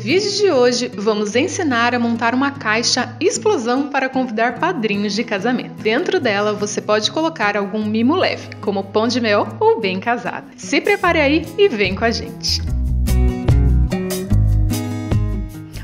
vídeo de hoje, vamos ensinar a montar uma caixa explosão para convidar padrinhos de casamento. Dentro dela, você pode colocar algum mimo leve, como pão de mel ou bem casada. Se prepare aí e vem com a gente!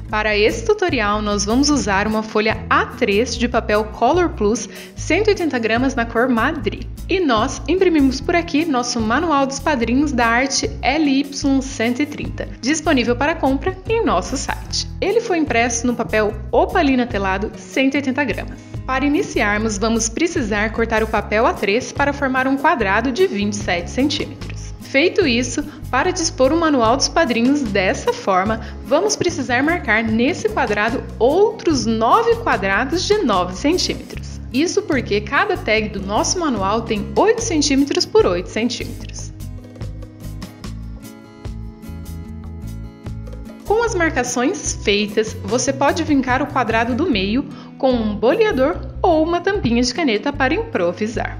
Para esse tutorial, nós vamos usar uma folha A3 de papel Color Plus 180 gramas na cor Madri. E nós imprimimos por aqui nosso Manual dos Padrinhos da Arte LY130, disponível para compra em nosso site. Ele foi impresso no papel opalina telado 180 gramas. Para iniciarmos, vamos precisar cortar o papel A3 para formar um quadrado de 27 centímetros. Feito isso, para dispor o Manual dos Padrinhos dessa forma, vamos precisar marcar nesse quadrado outros 9 quadrados de 9 centímetros. Isso porque cada tag do nosso manual tem 8 centímetros por 8 centímetros. Com as marcações feitas, você pode vincar o quadrado do meio com um boleador ou uma tampinha de caneta para improvisar.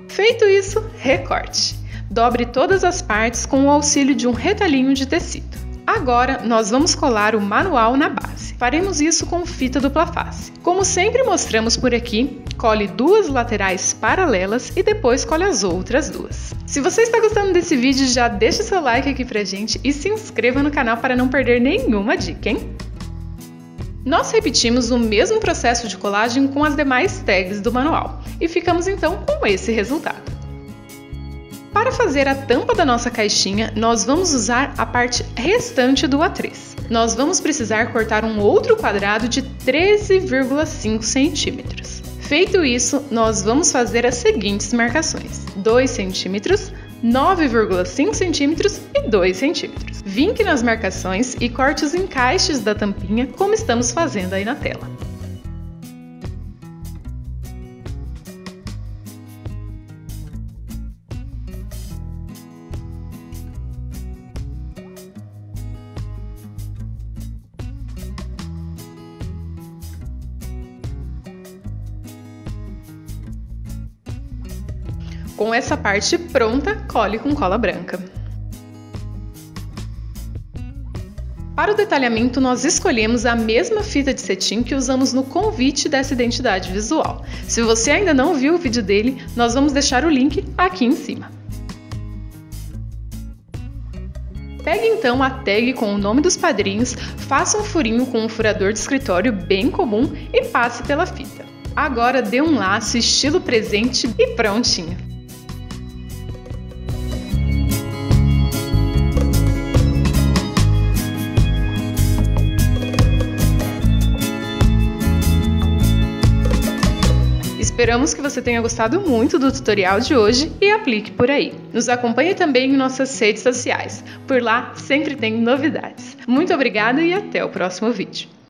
Feito isso, recorte. Dobre todas as partes com o auxílio de um retalhinho de tecido. Agora, nós vamos colar o manual na base. Faremos isso com fita dupla face. Como sempre mostramos por aqui, cole duas laterais paralelas e depois cole as outras duas. Se você está gostando desse vídeo, já deixa seu like aqui pra gente e se inscreva no canal para não perder nenhuma dica, hein? Nós repetimos o mesmo processo de colagem com as demais tags do manual e ficamos então com esse resultado. Para fazer a tampa da nossa caixinha, nós vamos usar a parte restante do A3. Nós vamos precisar cortar um outro quadrado de 13,5 centímetros. Feito isso, nós vamos fazer as seguintes marcações: 2 centímetros, 9,5 centímetros e 2 centímetros. Vinque nas marcações e corte os encaixes da tampinha como estamos fazendo aí na tela. Com essa parte pronta, cole com cola branca. Para o detalhamento, nós escolhemos a mesma fita de cetim que usamos no convite dessa identidade visual. Se você ainda não viu o vídeo dele, nós vamos deixar o link aqui em cima. Pegue então a tag com o nome dos padrinhos, faça um furinho com um furador de escritório bem comum e passe pela fita. Agora dê um laço estilo presente e prontinho! Esperamos que você tenha gostado muito do tutorial de hoje e aplique por aí. Nos acompanhe também em nossas redes sociais. Por lá sempre tem novidades. Muito obrigada e até o próximo vídeo.